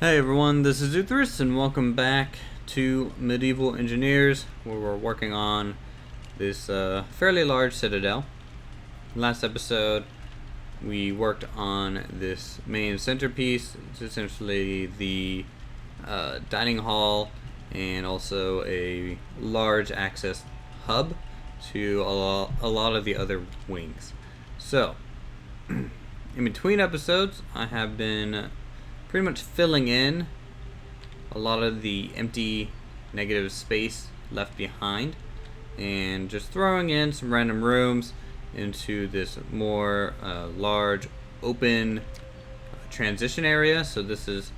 Hey everyone, this is Uthris and welcome back to Medieval Engineers, where we're working on this fairly large citadel. Last episode we worked on this main centerpiece. It's essentially the dining hall and also a large access hub to a lot of the other wings. So, in between episodes I have been pretty much filling in a lot of the empty negative space left behind and just throwing in some random rooms into this more large open transition area. So this is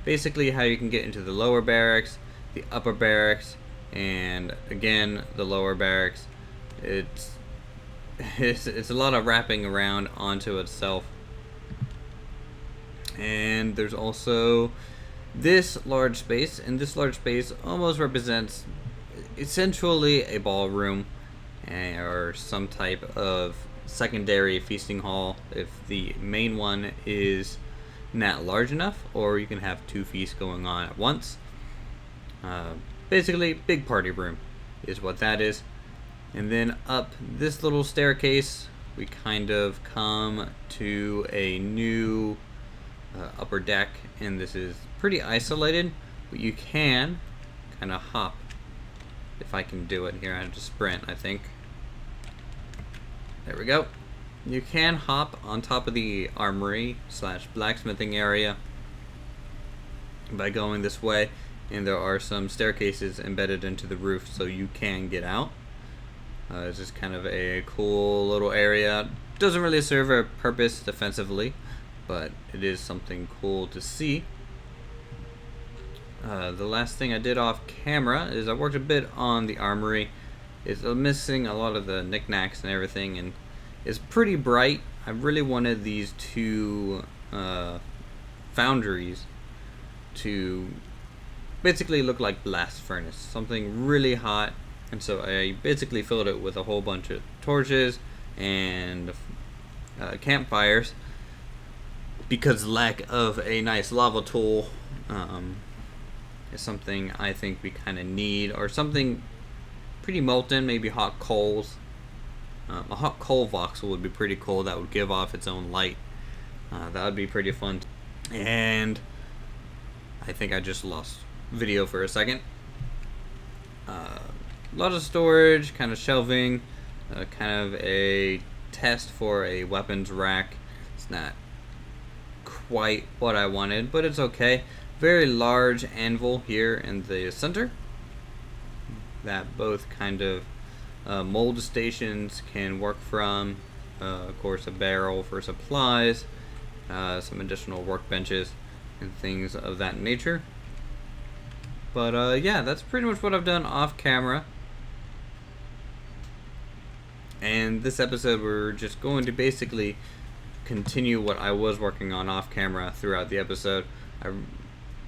basically how you can get into the lower barracks, the upper barracks, and again the lower barracks. It's a lot of wrapping around onto itself. And there's also this large space, and this large space almost represents essentially a ballroom or some type of secondary feasting hall if the main one is not large enough, or you can have two feasts going on at once. Basically, big party room is what that is. And then up this little staircase, we kind of come to a new upper deck, and this is pretty isolated, but you can kind of hop. If I can do it here, I have to sprint, I think. There we go. You can hop on top of the armory / blacksmithing area by going this way, and there are some staircases embedded into the roof so you can get out. It's just kind of a cool little area. Doesn't really serve a purpose defensively, but it is something cool to see. The last thing I did off camera is I worked a bit on the armory. It's missing a lot of the knickknacks and everything, and it's pretty bright. I really wanted these two foundries to basically look like blast furnace, something really hot, and so I basically filled it with a whole bunch of torches and campfires, because lack of a nice lava tool is something I think we kind of need, or something pretty molten, maybe hot coals. A hot coal voxel would be pretty cool. That would give off its own light. That would be pretty fun. And I think I just lost video for a second. A lot of storage, kind of shelving, kind of a test for a weapons rack. It's not quite what I wanted, but it's okay. Very large anvil here in the center that both kind of mold stations can work from. Of course, a barrel for supplies, some additional workbenches and things of that nature. But yeah, that's pretty much what I've done off camera. And this episode we're just going to basically continue what I was working on off camera throughout the episode.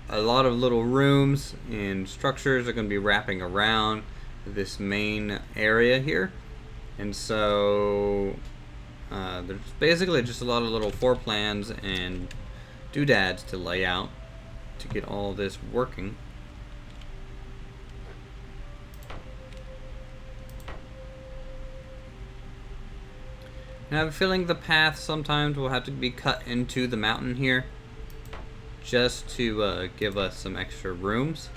A lot of little rooms and structures are going to be wrapping around this main area here, and so there's basically just a lot of little floor plans and doodads to lay out to get all this working. And I have a feeling the path sometimes will have to be cut into the mountain here, just to give us some extra rooms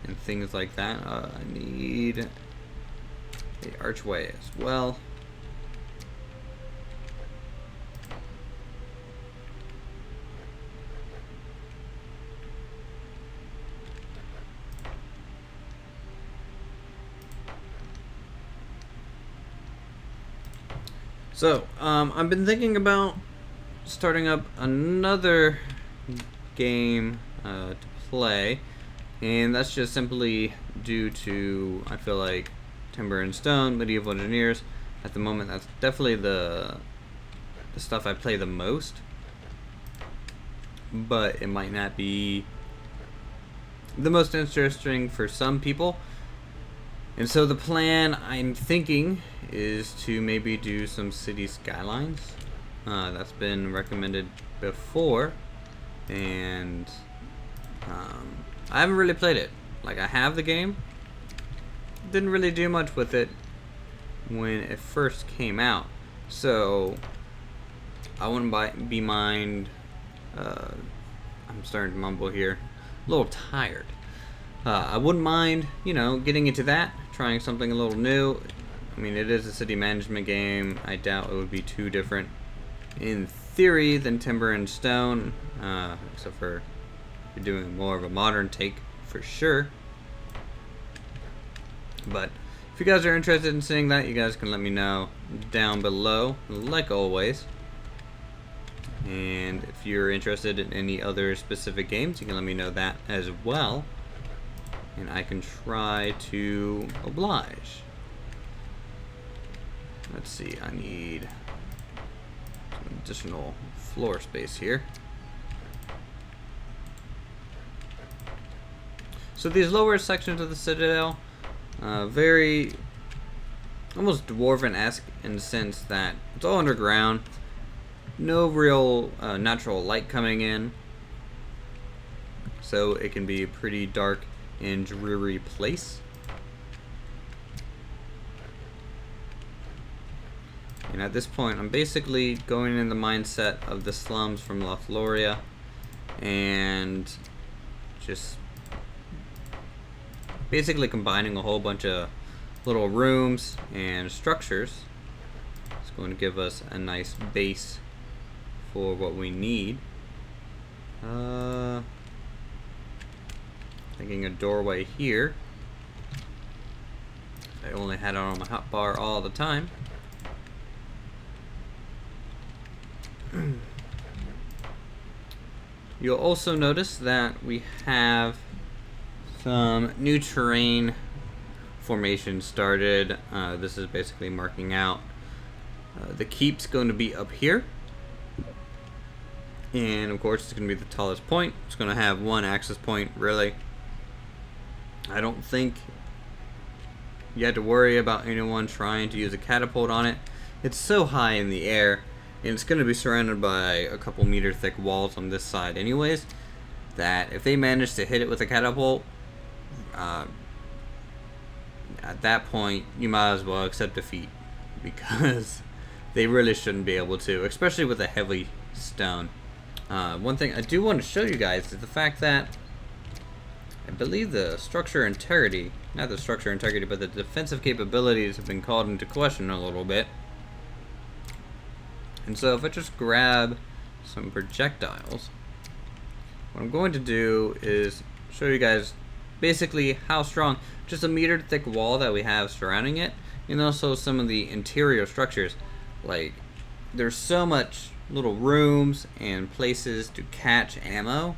and things like that. I need the archway as well. So, I've been thinking about starting up another game to play, and that's just simply due to, I feel like, Timber and Stone, Medieval Engineers, at the moment, that's definitely the stuff I play the most, but it might not be the most interesting for some people. And so the plan I'm thinking is to maybe do some city skylines. That's been recommended before. and I haven't really played it. Like, I have the game, didn't really do much with it when it first came out, so I wouldn't be mind. I'm starting to mumble here, a little tired. I wouldn't mind, you know, getting into that, trying something a little new. I mean, it is a city management game. I doubt it would be too different in theory than Timber and Stone, except for you're doing more of a modern take for sure. But if you guys are interested in seeing that, you guys can let me know down below, like always. And if you're interested in any other specific games, you can let me know that as well, and I can try to oblige. Let's see, I need some additional floor space here. So these lower sections of the Citadel, very almost dwarven-esque in the sense that it's all underground, no real natural light coming in, so it can be a pretty dark and dreary place. And at this point, I'm basically going in the mindset of the slums from Lothloria and just basically combining a whole bunch of little rooms and structures. It's going to give us a nice base for what we need. Thinking a doorway here. I only had it on my hotbar all the time. You'll also notice that we have some new terrain formation started. This is basically marking out the keep's going to be up here, and of course it's going to be the tallest point. It's going to have one access point, really. I don't think you had to worry about anyone trying to use a catapult on it. It's so high in the air, and it's going to be surrounded by a couple meter thick walls on this side anyways, that if they manage to hit it with a catapult, at that point you might as well accept defeat, because they really shouldn't be able to, especially with a heavy stone. One thing I do want to show you guys is the fact that I believe the structure integrity, not the structure integrity, but the defensive capabilities have been called into question a little bit. And so if I just grab some projectiles, what I'm going to do is show you guys basically how strong just a meter thick wall that we have surrounding it, and also some of the interior structures. Like, there's so much little rooms and places to catch ammo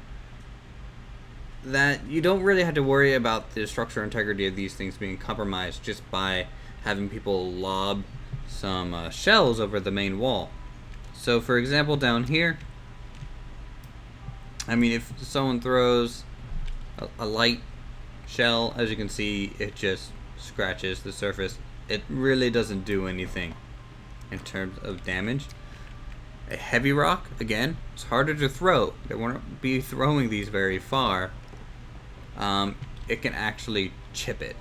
that you don't really have to worry about the structural integrity of these things being compromised just by having people lob some shells over the main wall. So for example, down here, I mean, if someone throws a light shell, as you can see, it just scratches the surface. It really doesn't do anything in terms of damage. A heavy rock, again, it's harder to throw. They won't be throwing these very far. It can actually chip it,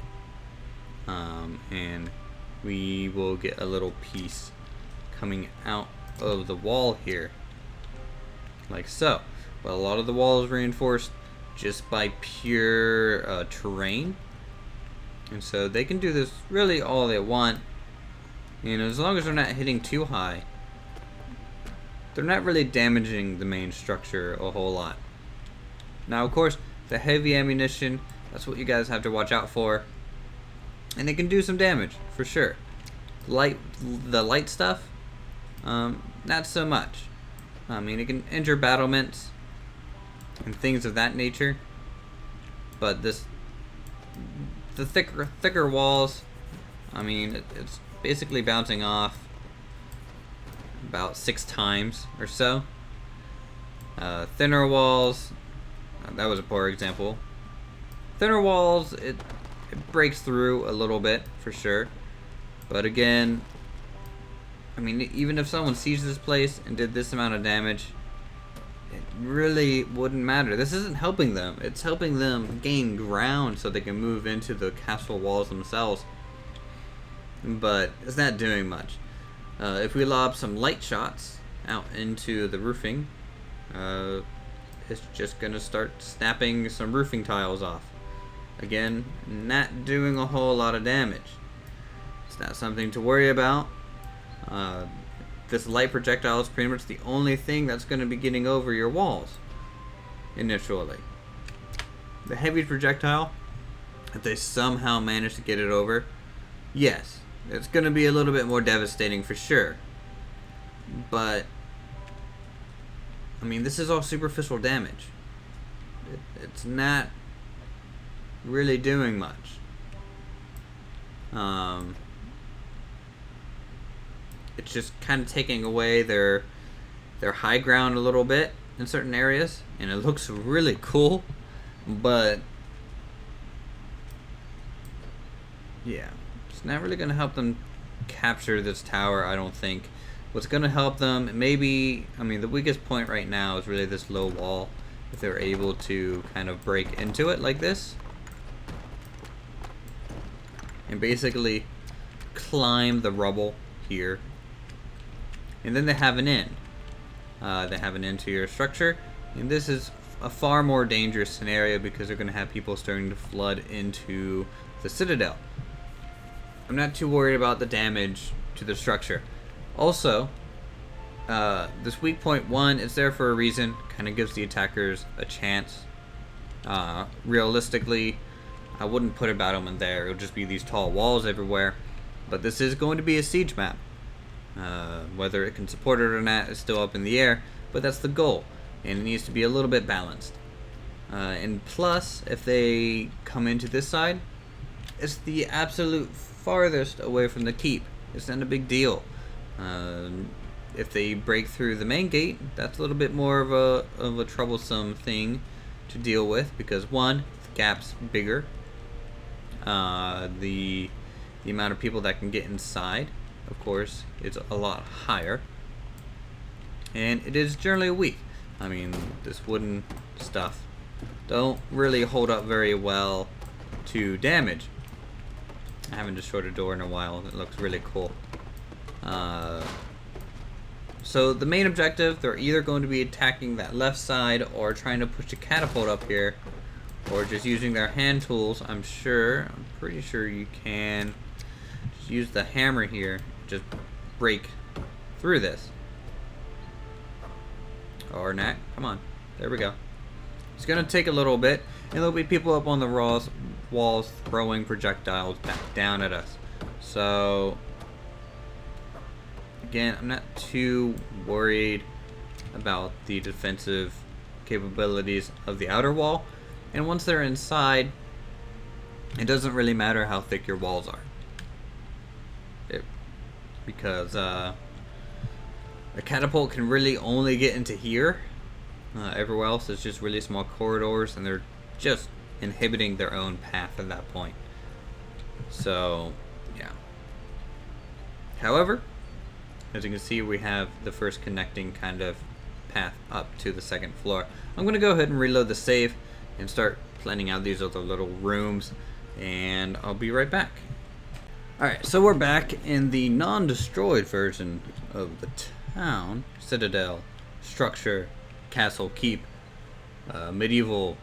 and we will get a little piece coming out of the wall here, like so. But a lot of the wall is reinforced just by pure terrain, and so they can do this really all they want, and as long as they're not hitting too high, they're not really damaging the main structure a whole lot. Now, of course, the heavy ammunition, that's what you guys have to watch out for, and it can do some damage for sure. The light stuff, not so much. I mean, it can injure battlements and things of that nature, but the thicker walls, I mean, it's basically bouncing off about 6 times or so. Thinner walls, that was a poor example. Thinner walls, it breaks through a little bit for sure, but again, I mean, even if someone seized this place and did this amount of damage, really wouldn't matter. This isn't helping them. It's helping them gain ground so they can move into the castle walls themselves. But it's not doing much. If we lob some light shots out into the roofing, it's just going to start snapping some roofing tiles off. Again, not doing a whole lot of damage. It's not something to worry about. This light projectile is pretty much the only thing that's going to be getting over your walls initially. The heavy projectile, if they somehow manage to get it over, yes, it's going to be a little bit more devastating for sure. But, I mean, this is all superficial damage. It's not really doing much. It's just kind of taking away their high ground a little bit in certain areas, and it looks really cool, but yeah, it's not really going to help them capture this tower, I don't think. What's going to help them, maybe, I mean, the weakest point right now is really this low wall. If they're able to kind of break into it like this and basically climb the rubble here, and then they have an in. They have an into your structure, and this is a far more dangerous scenario because they're going to have people starting to flood into the Citadel. I'm not too worried about the damage to the structure. Also, this weak point 1 is there for a reason. Kind of gives the attackers a chance. Realistically, I wouldn't put a battlement there. It'll just be these tall walls everywhere. But this is going to be a siege map. Whether it can support it or not is still up in the air, but that's the goal, and it needs to be a little bit balanced. And plus, if they come into this side, it's the absolute farthest away from the keep. It's not a big deal. If they break through the main gate, that's a little bit more of a troublesome thing to deal with, because one, the gap's bigger. The amount of people that can get inside, of course, it's a lot higher, and it is generally weak. I mean, this wooden stuff don't really hold up very well to damage. I haven't destroyed a door in a while. It looks really cool. So the main objective, they're either going to be attacking that left side or trying to push a catapult up here, or just using their hand tools. I'm pretty sure you can just use the hammer here, just break through this. Or not. Come on. There we go. It's going to take a little bit, and there'll be people up on the walls throwing projectiles back down at us. So, again, I'm not too worried about the defensive capabilities of the outer wall. And once they're inside, it doesn't really matter how thick your walls are. Because a catapult can really only get into here. Everywhere else is just really small corridors, and they're just inhibiting their own path at that point. So, yeah. However, as you can see, we have the first connecting kind of path up to the second floor. I'm going to go ahead and reload the save and start planning out these other little rooms, and I'll be right back. Alright, so we're back in the non-destroyed version of the town. Citadel, structure, castle, keep, medieval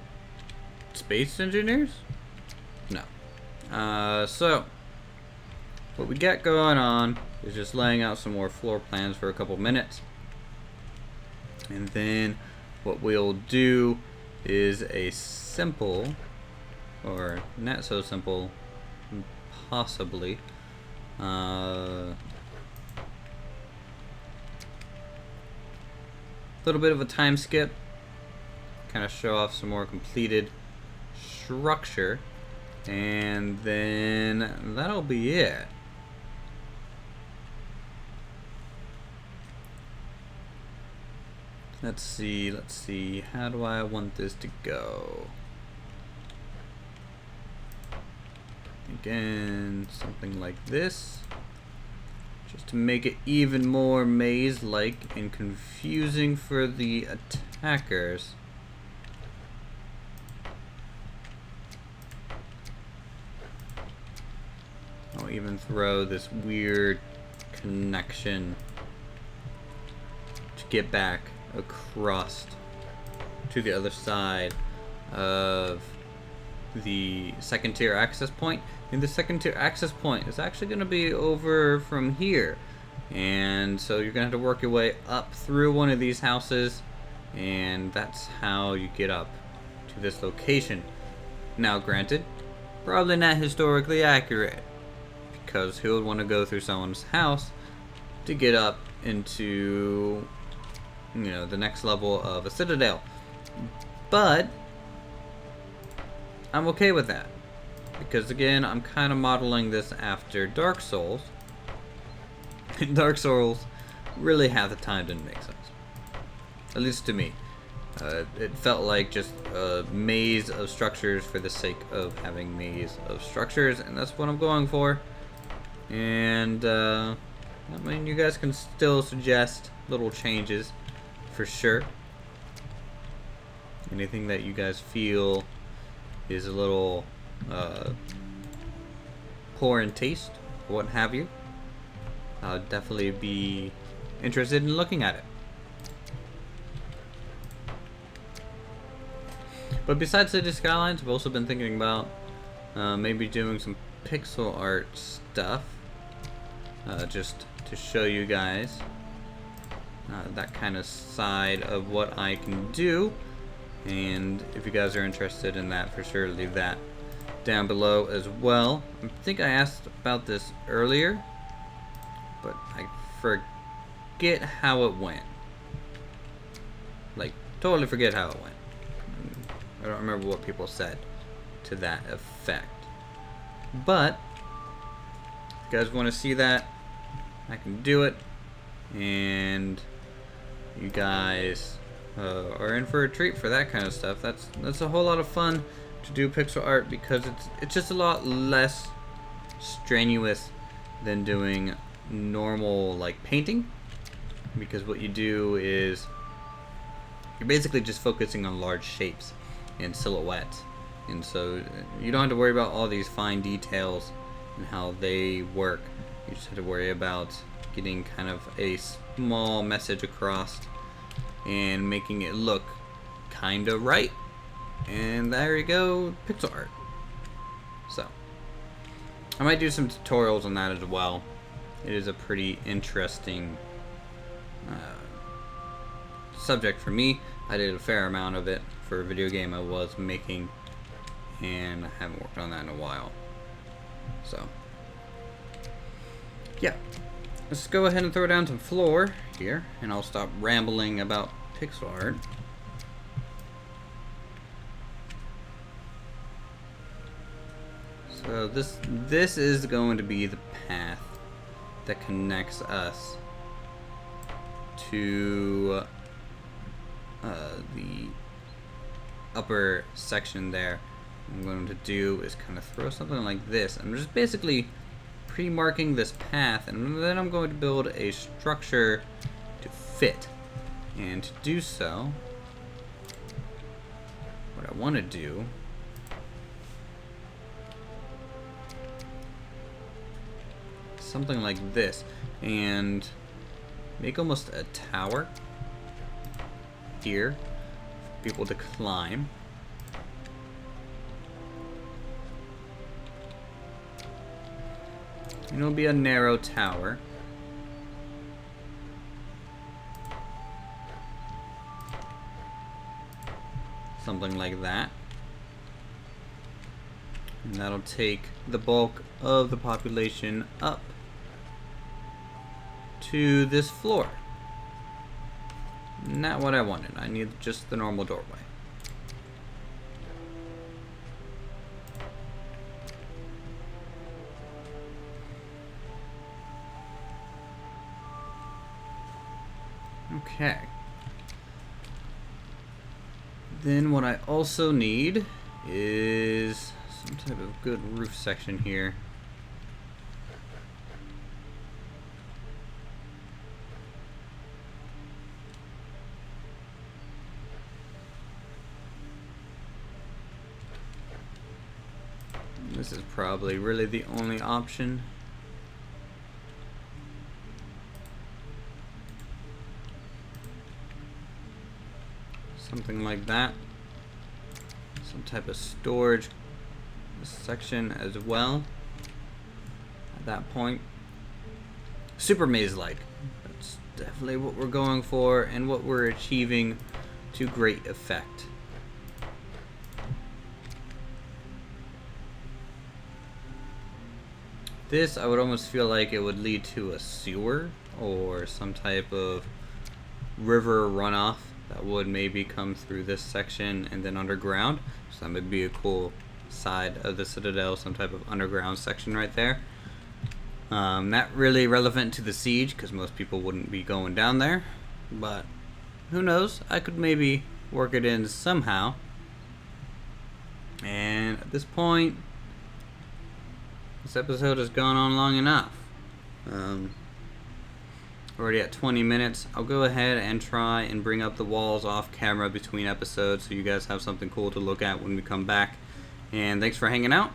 space engineers? No. So, what we got going on is just laying out some more floor plans for a couple minutes. And then what we'll do is a simple, or not so simple, possibly, little bit of a time skip, kind of show off some more completed structure, and then that'll be it. Let's see, how do I want this to go? Again, something like this, just to make it even more maze-like and confusing for the hackers. I'll even throw this weird connection to get back across to the other side of the second tier access point. And the second tier access point is actually going to be over from here. And so you're going to have to work your way up through one of these houses, and that's how you get up to this location. Now granted, probably not historically accurate, because who would want to go through someone's house to get up into, you know, the next level of a Citadel? But I'm okay with that, because again, I'm kind of modeling this after Dark Souls. And Dark Souls really half the time didn't make sense, at least to me. It felt like just a maze of structures for the sake of having maze of structures, and that's what I'm going for. And I mean, you guys can still suggest little changes for sure. Anything that you guys feel is a little poor in taste, or what have you, I'll definitely be interested in looking at it. But besides City Skylines, I've also been thinking about maybe doing some pixel art stuff, just to show you guys that kind of side of what I can do. And if you guys are interested in that, for sure leave that down below as well. I think I asked about this earlier, but I forget how it went. Like, totally forget how it went. I don't remember what people said to that effect. But if you guys want to see that, I can do it. And you guys are in for a treat for that kind of stuff. That's a whole lot of fun to do pixel art, because it's just a lot less strenuous than doing normal like painting, because what you do is you're basically just focusing on large shapes and silhouettes, and so you don't have to worry about all these fine details and how they work. You just have to worry about getting kind of a small message across and making it look kind of right, and there you go, pixel art. So I might do some tutorials on that as well. It is a pretty interesting subject for me. I did a fair amount of it for a video game I was making, and I haven't worked on that in a while. So yeah, let's go ahead and throw down some floor here, and I'll stop rambling about pixel art. So this is going to be the path that connects us to the upper section there. What I'm going to do is kind of throw something like this. I'm just basically pre-marking this path, and then I'm going to build a structure to fit. And to do so, what I want to do is something like this, and make almost a tower here for people to climb. And it'll be a narrow tower. Something like that. And that'll take the bulk of the population up to this floor. Not what I wanted. I need just the normal doorway. Okay. Then what I also need is some type of good roof section here. This is probably really the only option. Something like that. Some type of storage section as well. At that point. Super maze-like. That's definitely what we're going for and what we're achieving to great effect. This, I would almost feel like it would lead to a sewer or some type of river runoff that would maybe come through this section and then underground. So that would be a cool side of the Citadel, some type of underground section right there. Not really relevant to the siege because most people wouldn't be going down there, but who knows? I could maybe work it in somehow. And at this point, this episode has gone on long enough. Already at 20 minutes. I'll go ahead and try and bring up the walls off camera between episodes so you guys have something cool to look at when we come back. And thanks for hanging out.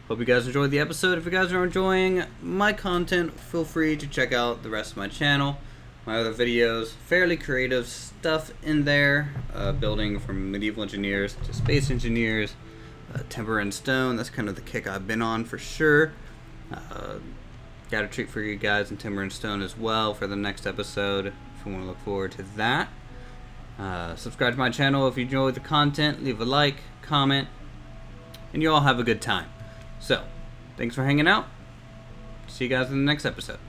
Hope you guys enjoyed the episode. If you guys are enjoying my content, feel free to check out the rest of my channel. My other videos, fairly creative stuff in there. Building from medieval engineers to space engineers. Timber and stone, that's kind of the kick I've been on for sure. Got a treat for you guys in timber and stone as well for the next episode if you want to look forward to that. Subscribe to my channel if you enjoy the content. Leave a like, comment, and you all have a good time. So, thanks for hanging out. See you guys in the next episode.